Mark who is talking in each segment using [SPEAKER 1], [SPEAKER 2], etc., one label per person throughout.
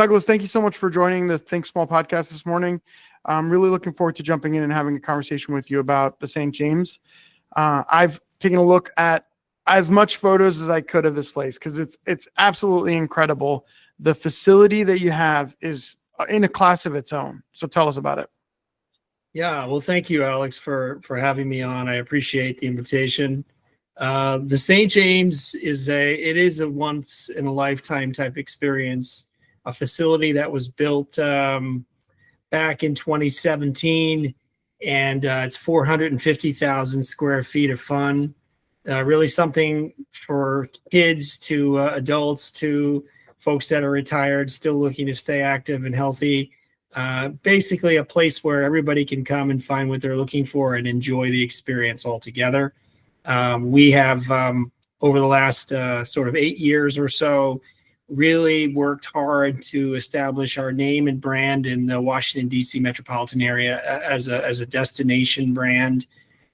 [SPEAKER 1] Douglas, thank you so much for joining the Think Small podcast this morning. I'm really looking forward to jumping in and having a conversation with you about the St. James. I've taken a look at as much photos as I could of this place because it's absolutely incredible. The facility that you have is in a class of its own. So tell us about it.
[SPEAKER 2] Yeah, well, thank you, Alex, for having me on. I appreciate the invitation. The St. James is a once in a lifetime type experience. A facility that was built back in 2017, and it's 450,000 square feet of fun. Really something for kids to adults to folks that are retired, still looking to stay active and healthy. Basically a place where everybody can come and find what they're looking for and enjoy the experience altogether. We have, over the last sort of 8 years or so, really worked hard to establish our name and brand in the Washington, D.C. metropolitan area as a destination brand,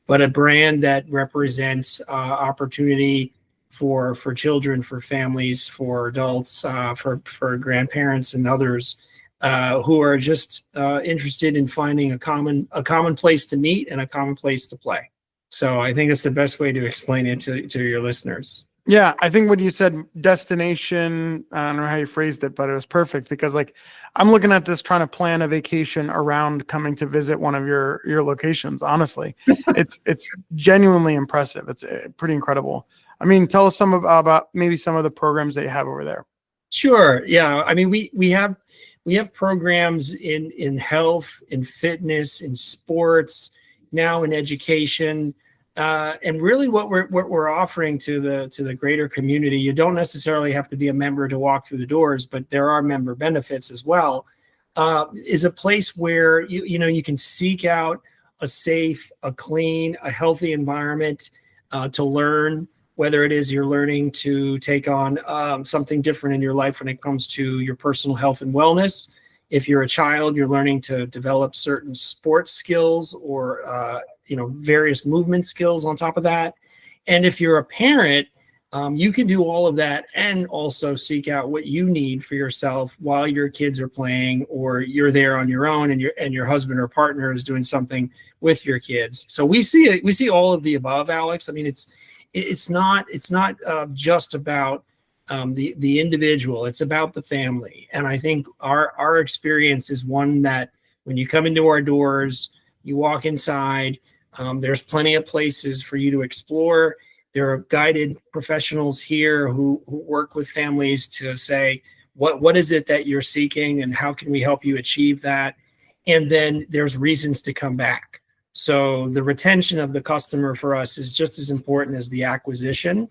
[SPEAKER 2] but a brand that represents opportunity for children, for families, for adults, for grandparents and others who are just interested in finding a common place to meet and a common place to play. So I think that's the best way to explain it to your listeners.
[SPEAKER 1] Yeah, I think when you said destination, I don't know how you phrased it, but it was perfect because like I'm looking at this trying to plan a vacation around coming to visit one of your locations. Honestly, it's genuinely impressive. It's pretty incredible. I mean, tell us about maybe some of the programs that you have over there.
[SPEAKER 2] Sure. Yeah. I mean, we have programs in health, in fitness, in sports, now in education. And really what we're offering to the greater community, you don't necessarily have to be a member to walk through the doors, but there are member benefits as well, is a place where you can seek out a safe, a clean, a healthy environment to learn, whether it is you're learning to take on something different in your life when it comes to your personal health and wellness. If you're a child, you're learning to develop certain sports skills or various movement skills on top of that. And if you're a parent, you can do all of that and also seek out what you need for yourself while your kids are playing, or you're there on your own and your husband or partner is doing something with your kids. So we see all of the above, Alex. I mean, it's not just about the individual. It's about the family. And I think our experience is one that when you come into our doors, you walk inside, there's plenty of places for you to explore. There are guided professionals here who work with families to say, what is it that you're seeking and how can we help you achieve that? And then there's reasons to come back. So the retention of the customer for us is just as important as the acquisition.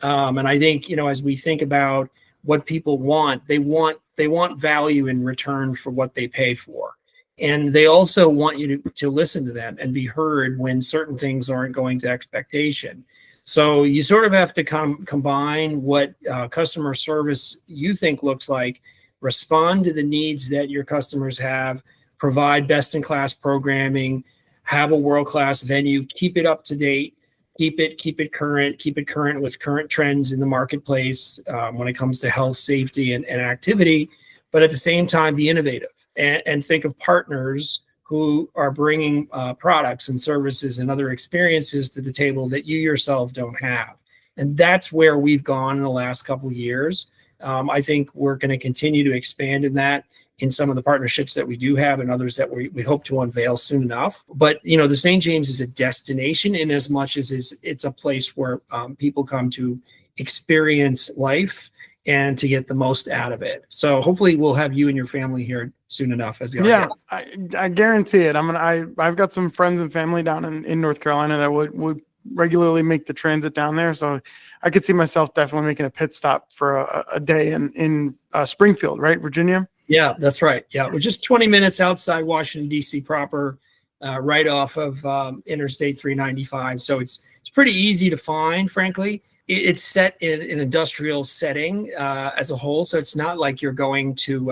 [SPEAKER 2] And I think, as we think about what people want, they want value in return for what they pay for. And they also want you to listen to them and be heard when certain things aren't going to expectation. So you sort of have to combine what customer service you think looks like, respond to the needs that your customers have, provide best-in-class programming, have a world-class venue, keep it up to date, keep it current with current trends in the marketplace when it comes to health, safety, and activity, but at the same time be innovative and think of partners who are bringing products and services and other experiences to the table that you yourself don't have. And that's where we've gone in the last couple of years. I think we're going to continue to expand in that in some of the partnerships that we do have and others that we hope to unveil soon enough. But, the St. James is a destination in as much as it's a place where people come to experience life and to get the most out of it. So hopefully we'll have you and your family here soon enough as the guest.
[SPEAKER 1] I guarantee it. I've got some friends and family down in North Carolina that would regularly make the transit down there. So I could see myself definitely making a pit stop for a day in Springfield, right? Virginia.
[SPEAKER 2] Yeah, that's right. Yeah. We're just 20 minutes outside Washington, D.C. proper, right off of Interstate 395. So it's pretty easy to find, frankly. It's set in an industrial setting as a whole. So it's not like you're going to,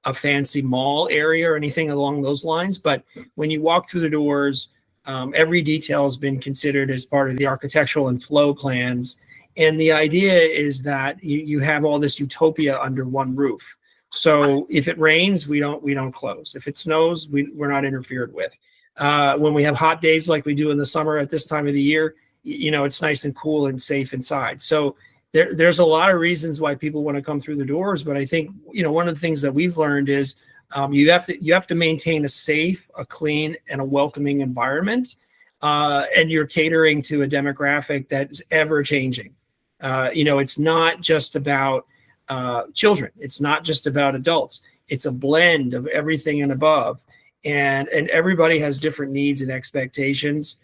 [SPEAKER 2] a fancy mall area or anything along those lines. But when you walk through the doors, every detail has been considered as part of the architectural and flow plans. And the idea is that you have all this utopia under one roof. So if it rains, we don't close. If it snows, we're not interfered with. When we have hot days like we do in the summer at this time of the year, it's nice and cool and safe inside. So there's a lot of reasons why people want to come through the doors. But I think, one of the things that we've learned is you have to maintain a safe, a clean, and a welcoming environment. And you're catering to a demographic that's ever changing. It's not just about children. It's not just about adults. It's a blend of everything and above. And everybody has different needs and expectations.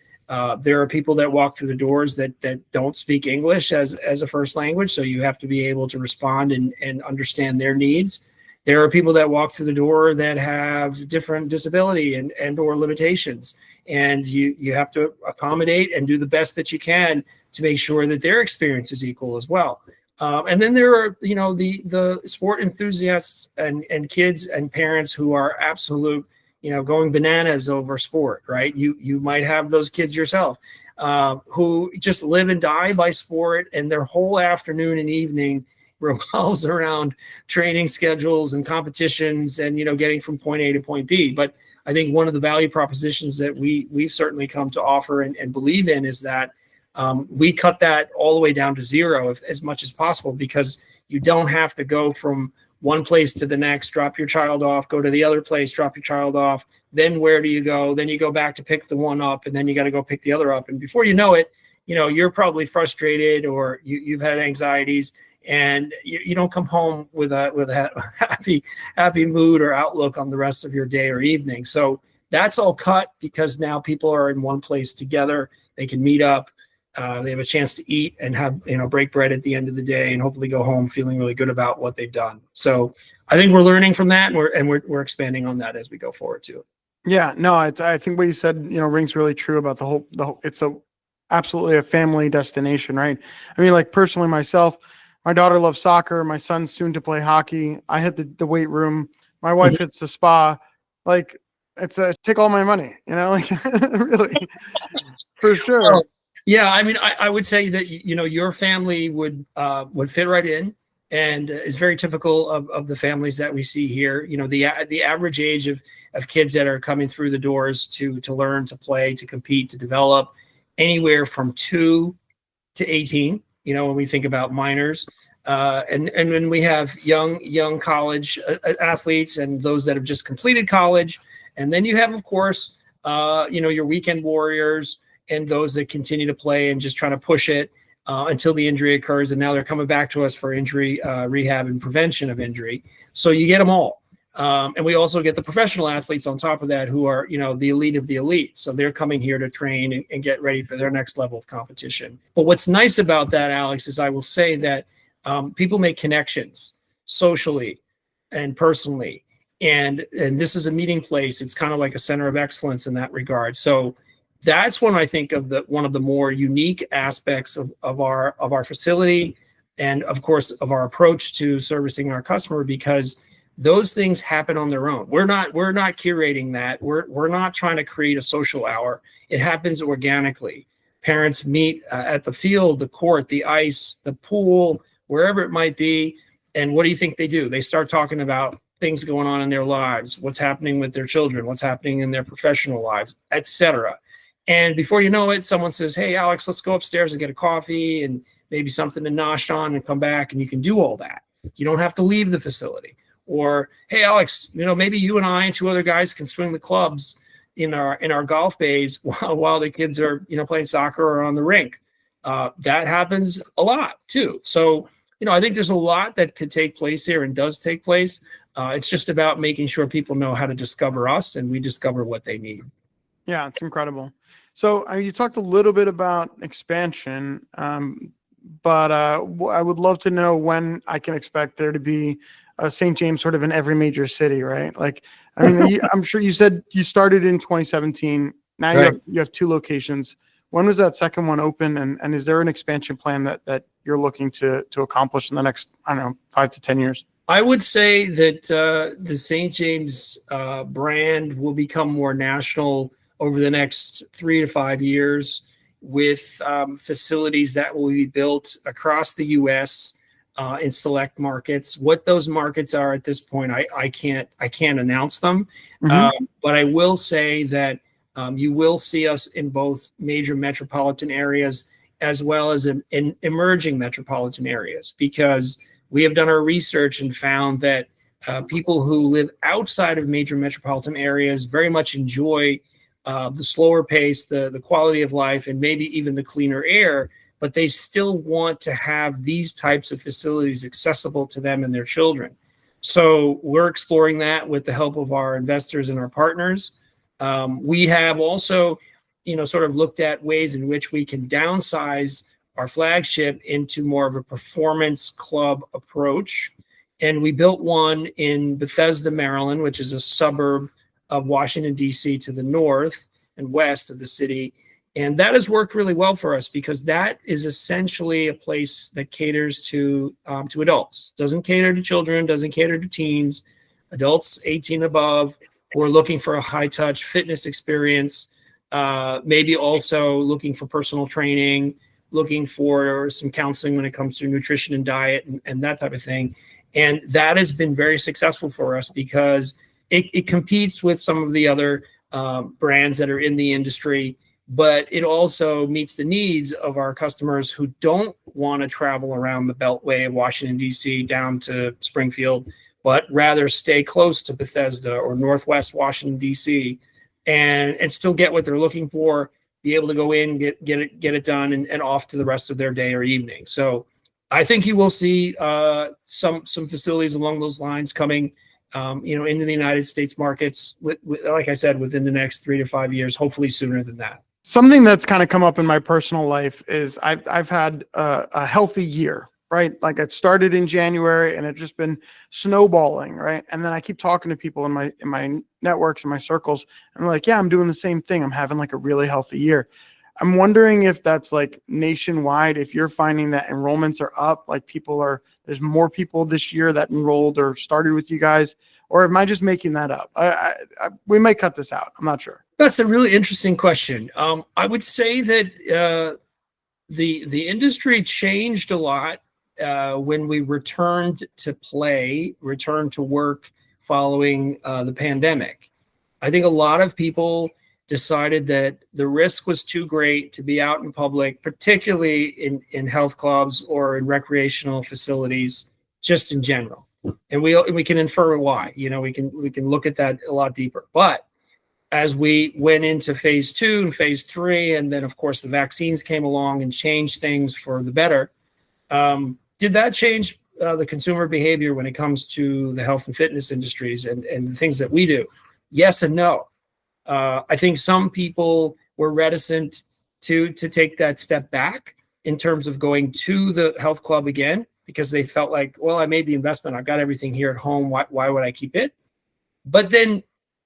[SPEAKER 2] There are people that walk through the doors that don't speak English as a first language. So you have to be able to respond and understand their needs. There are people that walk through the door that have different disability and or limitations. And you have to accommodate and do the best that you can to make sure that their experience is equal as well. And then there are, the sport enthusiasts and kids and parents who are absolute, going bananas over sport, right? You might have those kids yourself who just live and die by sport, and their whole afternoon and evening revolves around training schedules and competitions and, getting from point A to point B. But I think one of the value propositions that we've certainly come to offer and believe in is that we cut that all the way down to zero as much as possible, because you don't have to go from one place to the next, drop your child off, go to the other place, drop your child off. Then where do you go? Then you go back to pick the one up, and then you got to go pick the other up. And before you know it, you're probably frustrated, or you've had anxieties, and you don't come home with a happy mood or outlook on the rest of your day or evening. So that's all cut, because now people are in one place together. They can meet up. They have a chance to eat and have, break bread at the end of the day, and hopefully go home feeling really good about what they've done. So I think we're learning from that, and we're expanding on that as we go forward too.
[SPEAKER 1] Yeah, no, I think what you said, rings really true about the whole, it's absolutely a family destination, right? I mean, like personally myself, my daughter loves soccer. My son's soon to play hockey. I hit the weight room. My wife hits the spa. Like, it's take all my money, like really, for sure.
[SPEAKER 2] Well, yeah, I mean, I would say that your family would fit right in, and is very typical of the families that we see here. The average age of kids that are coming through the doors to learn, to play, to compete, to develop, anywhere from 2 to 18. When we think about minors, and when we have young college athletes and those that have just completed college, and then you have, of course, your weekend warriors and those that continue to play and just trying to push it until the injury occurs. And now they're coming back to us for injury rehab and prevention of injury. So you get them all. And we also get the professional athletes on top of that, who are, the elite of the elite. So they're coming here to train and get ready for their next level of competition. But what's nice about that, Alex, is I will say that people make connections socially and personally. And this is a meeting place. It's kind of like a center of excellence in that regard. So that's when I think of one of the more unique aspects of our facility, and of course of our approach to servicing our customer, because those things happen on their own. We're not curating that. We're not trying to create a social hour. It happens organically. Parents meet at the field, the court, the ice, the pool, wherever it might be. And what do you think they do? They start talking about things going on in their lives, what's happening with their children, what's happening in their professional lives, etc. And before you know it, someone says, "Hey, Alex, let's go upstairs and get a coffee and maybe something to nosh on and come back." And you can do all that. You don't have to leave the facility. Or, "Hey, Alex, maybe you and I and 2 other guys can swing the clubs in our golf bays while the kids are, playing soccer or on the rink." That happens a lot too. So, I think there's a lot that could take place here and does take place. It's just about making sure people know how to discover us, and we discover what they need.
[SPEAKER 1] Yeah, it's incredible. So you talked a little bit about expansion, but I would love to know when I can expect there to be a St. James sort of in every major city, right? Like, I mean, I'm sure you said you started in 2017. Now
[SPEAKER 2] Right.
[SPEAKER 1] you have 2 locations. When was that second one open? And is there an expansion plan that you're looking to accomplish in the next, 5 to 10 years?
[SPEAKER 2] I would say that the St. James brand will become more national over the next 3 to 5 years, with facilities that will be built across the U.S. in select markets. What those markets are at this point, I can't announce them. But I will say that you will see us in both major metropolitan areas as well as in emerging metropolitan areas, because we have done our research and found that people who live outside of major metropolitan areas very much enjoy the slower pace, the quality of life, and maybe even the cleaner air, but they still want to have these types of facilities accessible to them and their children. So we're exploring that with the help of our investors and our partners. We have also, sort of looked at ways in which we can downsize our flagship into more of a performance club approach. And we built one in Bethesda, Maryland, which is a suburb of Washington, D.C. to the north and west of the city. And that has worked really well for us because that is essentially a place that caters to adults. Doesn't cater to children, doesn't cater to teens, adults 18 above who are looking for a high-touch fitness experience, maybe also looking for personal training, looking for some counseling when it comes to nutrition and diet and that type of thing. And that has been very successful for us because it competes with some of the other brands that are in the industry, but it also meets the needs of our customers who don't want to travel around the Beltway of Washington, D.C. down to Springfield, but rather stay close to Bethesda or Northwest Washington, D.C. and still get what they're looking for, be able to go in, get it done, and off to the rest of their day or evening. So I think you will see some facilities along those lines coming into the United States markets, like I said, within the next 3 to 5 years, hopefully sooner than that.
[SPEAKER 1] Something that's kind of come up in my personal life is I've had a healthy year, right? Like it started in January and it's just been snowballing, right? And then I keep talking to people in my networks and my circles, and I'm like, yeah, I'm doing the same thing. I'm having like a really healthy year. I'm wondering if that's like nationwide, if you're finding that enrollments are up, like there's more people this year that enrolled or started with you guys, or am I just making that up? We might cut this out. I'm not sure.
[SPEAKER 2] That's a really interesting question. I would say that the industry changed a lot when we returned to work following the pandemic. I think a lot of people decided that the risk was too great to be out in public, particularly in health clubs or in recreational facilities, just in general. And we can infer why. We can look at that a lot deeper. But as we went into phase 2 and phase 3, and then of course the vaccines came along and changed things for the better, did that change the consumer behavior when it comes to the health and fitness industries and the things that we do? Yes and no. I think some people were reticent to take that step back in terms of going to the health club again, because they felt like, well, I made the investment. I've got everything here at home. Why would I keep it? But then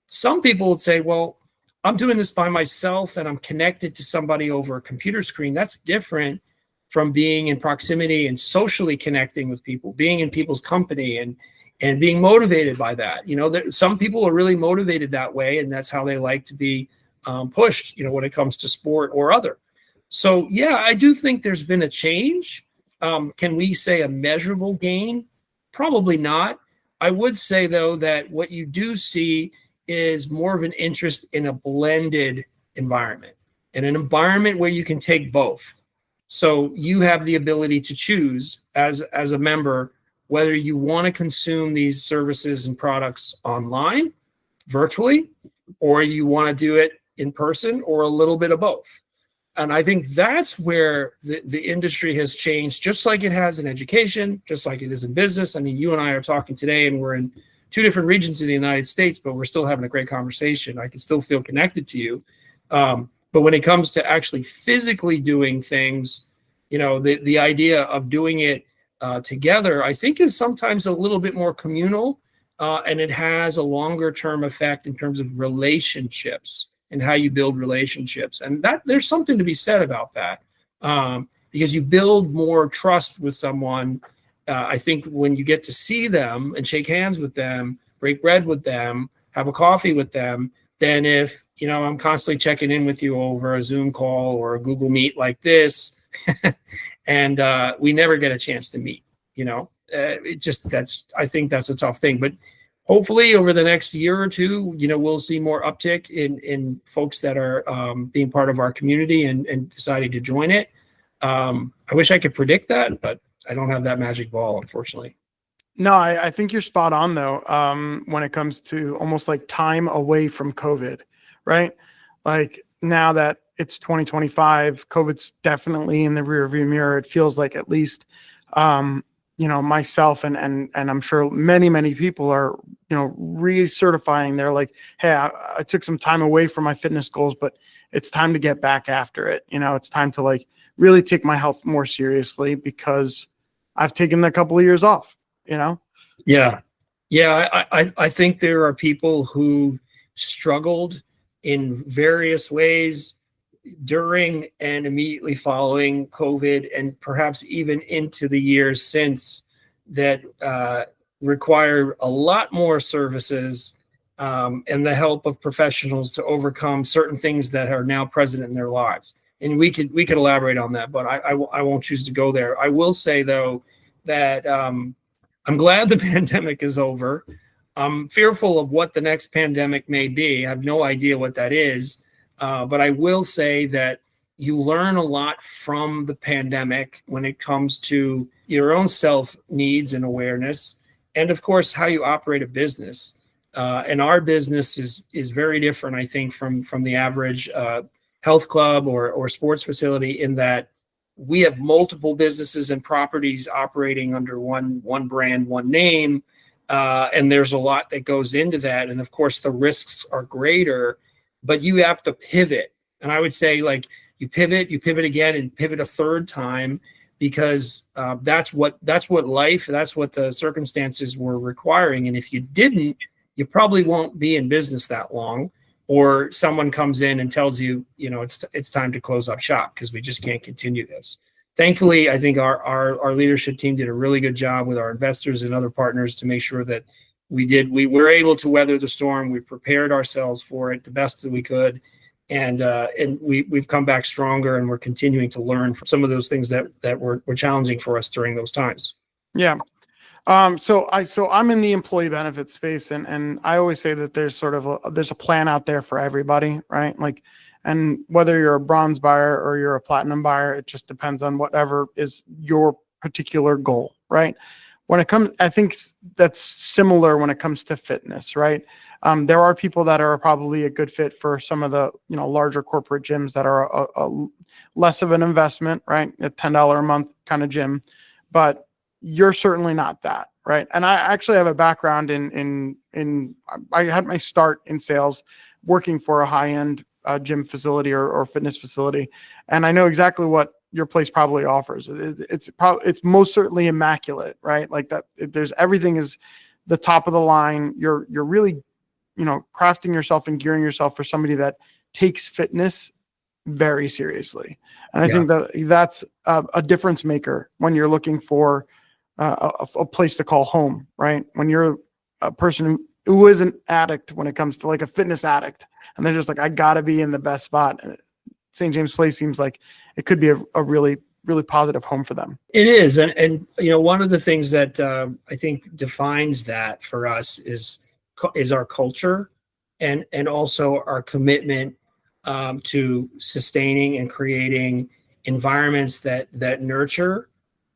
[SPEAKER 2] some people would say, well, I'm doing this by myself and I'm connected to somebody over a computer screen. That's different from being in proximity and socially connecting with people, being in people's company and being motivated by that. Some people are really motivated that way, and that's how they like to be pushed, when it comes to sport or other. So, yeah, I do think there's been a change. Can we say a measurable gain? Probably not. I would say, though, that what you do see is more of an interest in a blended environment, in an environment where you can take both. So you have the ability to choose as a member whether you want to consume these services and products online, virtually, or you want to do it in person, or a little bit of both. And I think that's where the industry has changed, just like it has in education, just like it is in business. I mean, you and I are talking today, and we're in 2 different regions of the United States, but we're still having a great conversation. I can still feel connected to you. But when it comes to actually physically doing things, the idea of doing it together, I think, is sometimes a little bit more communal, and it has a longer term effect in terms of relationships and how you build relationships. And that there's something to be said about that, because you build more trust with someone. I think when you get to see them and shake hands with them, break bread with them, have a coffee with them, than if, I'm constantly checking in with you over a Zoom call or a Google Meet like this, and we never get a chance to meet. I think that's a tough thing, but hopefully over the next year or two, we'll see more uptick in folks that are being part of our community and deciding to join it. I wish I could predict that, but I don't have that magic ball, unfortunately.
[SPEAKER 1] No, I think you're spot on though. When it comes to almost like time away from COVID, right? Like now that it's 2025, COVID's definitely in the rearview mirror. It feels like at least, myself and I'm sure many people are, recertifying. They're like, hey, I took some time away from my fitness goals, but it's time to get back after it. It's time to like really take my health more seriously because I've taken a couple of years off.
[SPEAKER 2] Yeah. I think there are people who struggled in various ways during and immediately following COVID, and perhaps even into the years since, that require a lot more services and the help of professionals to overcome certain things that are now present in their lives. And we could elaborate on that, but I won't choose to go there. I will say though that I'm glad the pandemic is over. I'm fearful of what the next pandemic may be. I have no idea what that is. But I will say that you learn a lot from the pandemic when it comes to your own self needs and awareness, and of course, how you operate a business. And our business is very different, I think, from the average health club or sports facility, in that we have multiple businesses and properties operating under one brand, one name. And there's a lot that goes into that. And of course, the risks are greater, but you have to pivot. And I would say, like, you pivot again, and pivot a third time, because that's what life, that's what the circumstances were requiring. And if you didn't, you probably won't be in business that long, or someone comes in and tells you, it's time to close up shop because we just can't continue this. Thankfully, I think our leadership team did a really good job with our investors and other partners to make sure that we were able to weather the storm. We prepared ourselves for it the best that we could. And we've come back stronger, and we're continuing to learn from some of those things that were challenging for us during those times.
[SPEAKER 1] Yeah. So I'm in the employee benefit space, and I always say that there's sort of there's a plan out there for everybody, right? Like, and whether you're a bronze buyer or you're a platinum buyer, it just depends on whatever is your particular goal, right? When it comes, I think that's similar when it comes to fitness, right? There are people that are probably a good fit for some of the larger corporate gyms that are a less of an investment, right? A $10 a month kind of gym, but you're certainly not that, right? And I actually have a background in I had my start in sales working for a high-end gym facility or fitness facility, and I know exactly what your place probably offers. It's most certainly immaculate, right? Like that, there's everything is the top of the line. You're really crafting yourself and gearing yourself for somebody that takes fitness very seriously. And I think that's a difference maker when you're looking for a place to call home, right? When you're a person who is an addict, when it comes to like a fitness addict, and they're just like, I gotta be in the best spot. St. James Place seems like it could be a really, really positive home for them.
[SPEAKER 2] It is. And one of the things that I think defines that for us is our culture, and also our commitment to sustaining and creating environments that nurture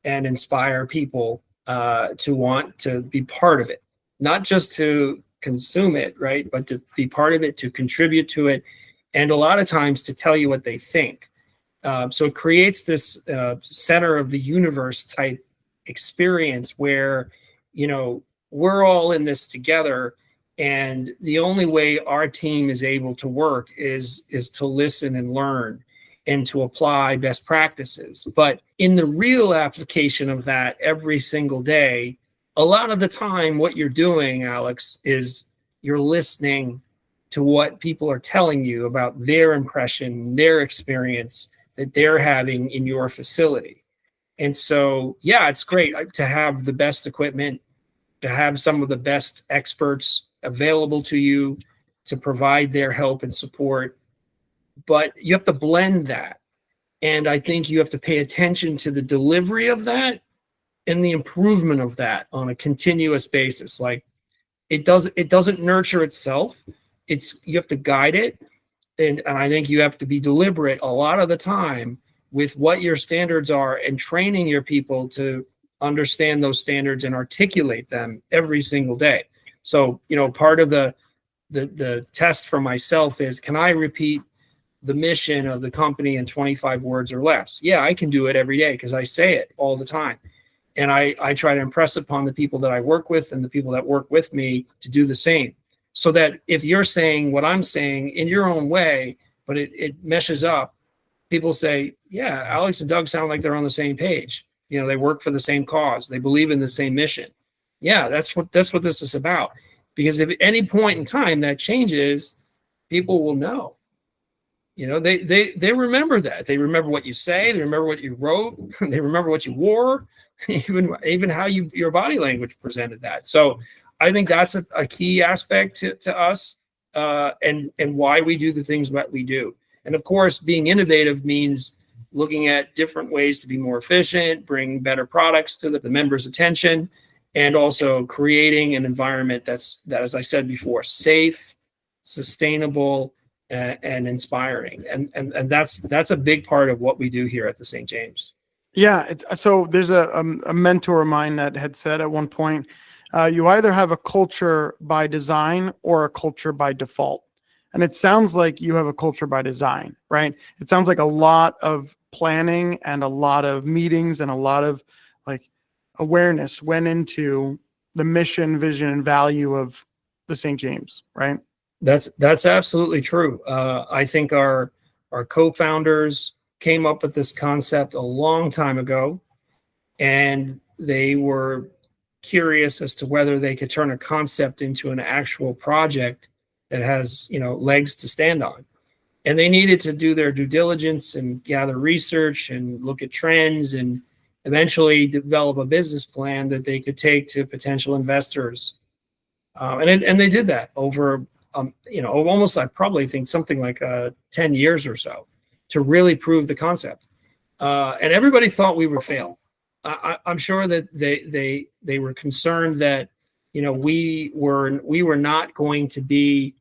[SPEAKER 2] and inspire people to want to be part of it, not just to consume it, right? But to be part of it, to contribute to it, and a lot of times to tell you what they think. So it creates this center of the universe type experience where, we're all in this together. And the only way our team is able to work is to listen and learn and to apply best practices. But in the real application of that every single day, a lot of the time what you're doing, Alex, is you're listening to what people are telling you about their impression, their experience that they're having in your facility. And so, yeah, it's great to have the best equipment, to have some of the best experts available to you to provide their help and support. But you have to blend that. And I think you have to pay attention to the delivery of that and the improvement of that on a continuous basis. Like it doesn't nurture itself. You have to guide it. And I think you have to be deliberate a lot of the time with what your standards are and training your people to understand those standards and articulate them every single day. So, part of the test for myself is, can I repeat the mission of the company in 25 words or less? Yeah, I can do it every day because I say it all the time. And I try to impress upon the people that I work with and the people that work with me to do the same. So that if you're saying what I'm saying in your own way, but it meshes up, people say, yeah, Alex and Doug sound like they're on the same page. They work for the same cause. They believe in the same mission. Yeah, that's what this is about. Because if at any point in time that changes, people will know. They remember that. They remember what you say. They remember what you wrote. They remember what you wore, even how your body language presented that. So I think that's a key aspect to us, and why we do the things that we do. And of course, being innovative means looking at different ways to be more efficient, bring better products to the members' attention, and also creating an environment that, as I said before, safe, sustainable, and inspiring. And that's a big part of what we do here at the St. James.
[SPEAKER 1] Yeah. So there's a mentor of mine that had said at one point, you either have a culture by design or a culture by default. And it sounds like you have a culture by design, right? It sounds like a lot of planning and a lot of meetings and a lot of like awareness went into the mission, vision, and value of the St. James, right?
[SPEAKER 2] That's absolutely true. I think our co-founders came up with this concept a long time ago, and they were curious as to whether they could turn a concept into an actual project that has legs to stand on. And they needed to do their due diligence and gather research and look at trends and eventually develop a business plan that they could take to potential investors. And they did that over almost, I probably think something like 10 years or so to really prove the concept. And everybody thought we would fail. I'm sure that they were concerned that we were not going to be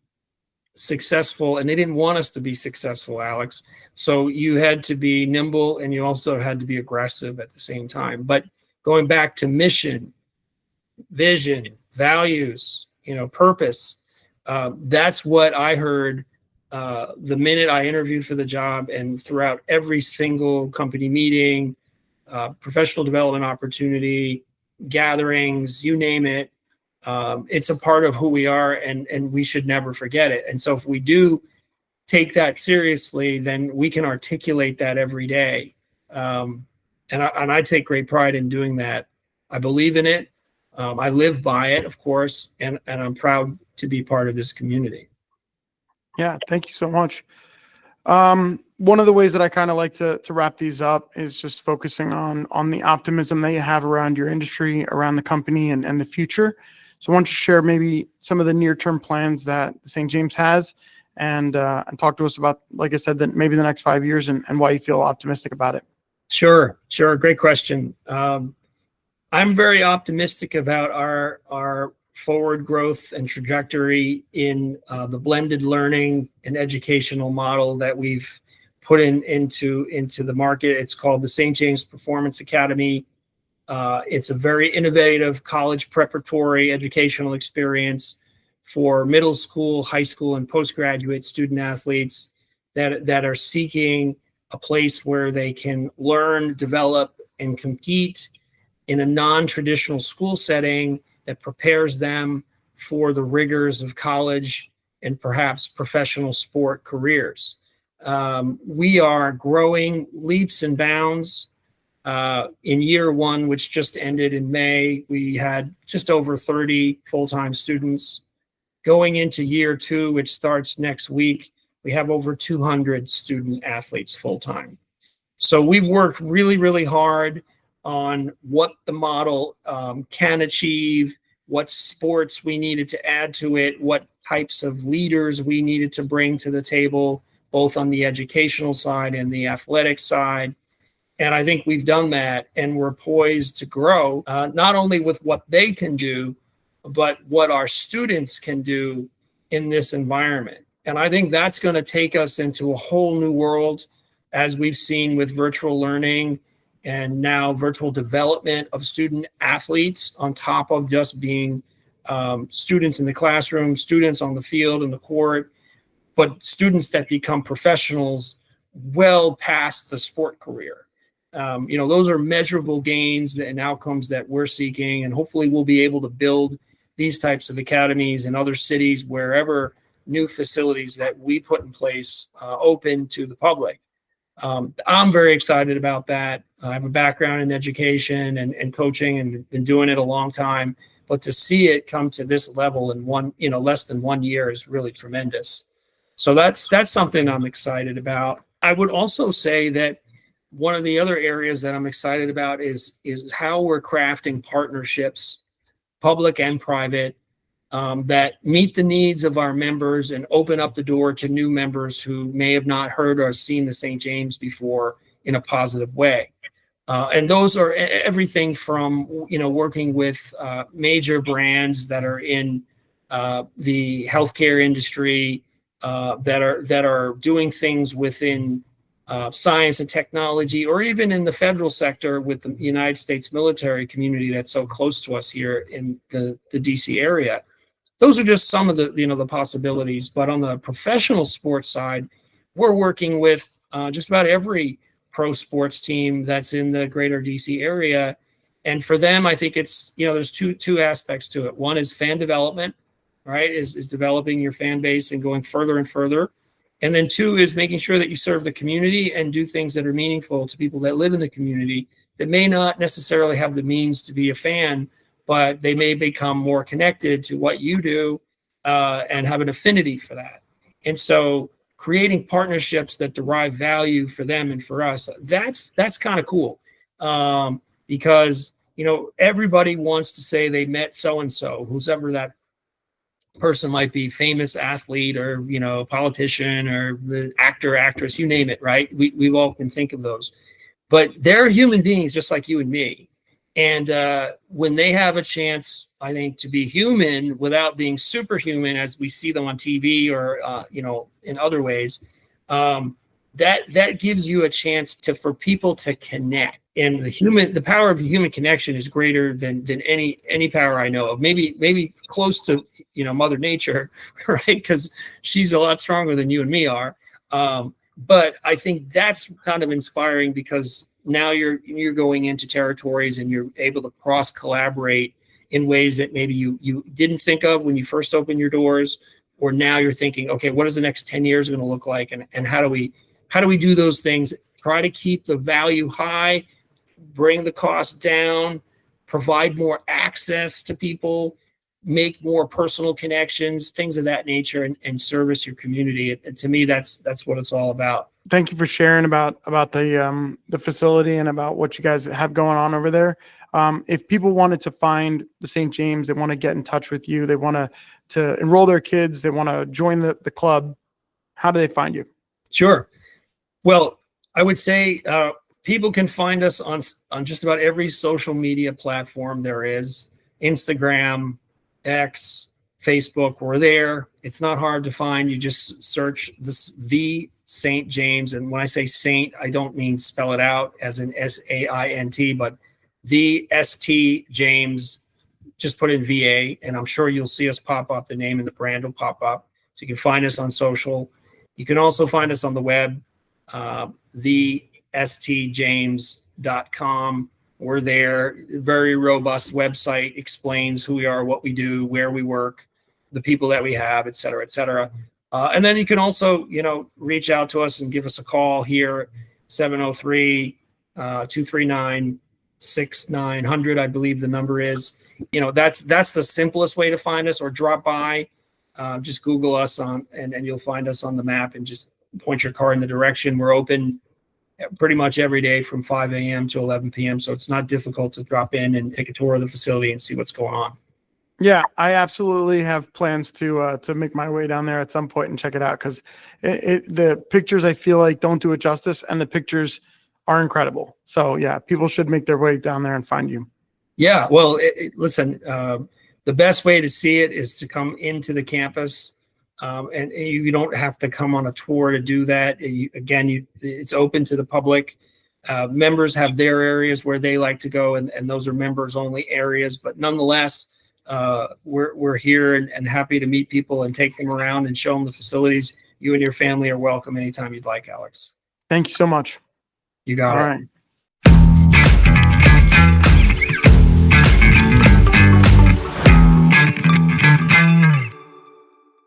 [SPEAKER 2] successful, and they didn't want us to be successful, Alex. So you had to be nimble, and you also had to be aggressive at the same time. But going back to mission, vision, values, purpose, that's what I heard the minute I interviewed for the job, and throughout every single company meeting, professional development opportunity, gatherings, you name it. It's a part of who we are, and we should never forget it. And so if we do take that seriously, then we can articulate that every day. And I take great pride in doing that. I believe in it. I live by it, of course, and I'm proud to be part of this community.
[SPEAKER 1] Yeah, thank you so much. One of the ways that I kind of like to wrap these up is just focusing on the optimism that you have around your industry, around the company, and the future. So I want you to share maybe some of the near-term plans that St. James has, and talk to us about, like I said, maybe the next 5 years and why you feel optimistic about it.
[SPEAKER 2] Sure. Great question. I'm very optimistic about our forward growth and trajectory in the blended learning and educational model that we've put into the market. It's called the St. James Performance Academy. It's a very innovative college preparatory educational experience for middle school, high school, and postgraduate student athletes that are seeking a place where they can learn, develop, and compete in a non-traditional school setting that prepares them for the rigors of college and perhaps professional sport careers. We are growing leaps and bounds. In year one, which just ended in May, we had just over 30 full-time students. Going into year two, which starts next week, we have over 200 student athletes full-time. So we've worked really, really hard on what the model can achieve, what sports we needed to add to it, what types of leaders we needed to bring to the table, both on the educational side and the athletic side. And I think we've done that, and we're poised to grow, not only with what they can do, but what our students can do in this environment. And I think that's going to take us into a whole new world, as we've seen with virtual learning and now virtual development of student athletes, on top of just being students in the classroom, students on the field and the court, but students that become professionals well past the sport career. Those are measurable gains and outcomes that we're seeking, and hopefully we'll be able to build these types of academies in other cities, wherever new facilities that we put in place open to the public. I'm very excited about that. I have a background in education and coaching, and been doing it a long time, but to see it come to this level in less than 1 year is really tremendous. So that's something I'm excited about. I would also say that one of the other areas that I'm excited about is how we're crafting partnerships, public and private, that meet the needs of our members and open up the door to new members who may have not heard or seen the St. James before in a positive way. And those are everything from, working with major brands that are in the healthcare industry, that are doing things within science and technology, or even in the federal sector with the United States military community that's so close to us here in the DC area. Those are just some of the possibilities. But on the professional sports side, we're working with just about every pro sports team that's in the greater DC area. And for them, I think it's, there's two aspects to it. One is fan development, right? Is developing your fan base and going further and further. And then two is making sure that you serve the community and do things that are meaningful to people that live in the community that may not necessarily have the means to be a fan, but they may become more connected to what you do and have an affinity for that. And so creating partnerships that derive value for them and for us, that's kind of cool, because, everybody wants to say they met so-and-so, who's ever that person might be, famous athlete or, politician or the actor, actress, you name it, right? We all can think of those. But they're human beings just like you and me. And when they have a chance, I think, to be human without being superhuman as we see them on TV or, in other ways, that gives you a chance for people to connect. And the power of human connection is greater than any power I know of. Maybe close to, Mother Nature, right? Because she's a lot stronger than you and me are. But I think that's kind of inspiring, because now you're going into territories and you're able to cross collaborate in ways that maybe you didn't think of when you first opened your doors, or now you're thinking, okay, what is the next 10 years going to look like, and how do we do those things? Try to keep the value high, bring the cost down, provide more access to people, make more personal connections, things of that nature, and service your community. And to me, that's what it's all about.
[SPEAKER 1] Thank you for sharing about the facility and about what you guys have going on over there. If people wanted to find the St. James, they want to get in touch with you, they want to enroll their kids, they want to join the club, how do they find you?
[SPEAKER 2] Sure. Well, I would say people can find us on just about every social media platform there is. Instagram, X, Facebook, we're there. It's not hard to find. You just search the St. James. And when I say Saint, I don't mean spell it out as in SAINT, but the ST James. Just put in VA, and I'm sure you'll see us pop up. The name and the brand will pop up. So you can find us on social. You can also find us on the web, thestjames.com. We're there. Very robust website, explains who we are, what we do, where we work, the people that we have, et cetera, et cetera. And then you can also, reach out to us and give us a call here, 703-239-6900, I believe the number is. That's the simplest way to find us, or drop by. Just Google us and you'll find us on the map, and just point your car in the direction. We're open pretty much every day from 5 a.m. to 11 p.m. So it's not difficult to drop in and take a tour of the facility and see what's going on.
[SPEAKER 1] Yeah, I absolutely have plans to make my way down there at some point and check it out, because the pictures, I feel like, don't do it justice, and the pictures are incredible. So yeah, people should make their way down there and find you.
[SPEAKER 2] Yeah, well, listen, the best way to see it is to come into the campus, and you don't have to come on a tour to do that. It's open to the public. Members have their areas where they like to go, and those are members only areas. But nonetheless, we're here and happy to meet people and take them around and show them the facilities. You and your family are welcome anytime you'd like, Alex.
[SPEAKER 1] Thank you so much.
[SPEAKER 2] You got
[SPEAKER 1] All
[SPEAKER 2] it.
[SPEAKER 1] right.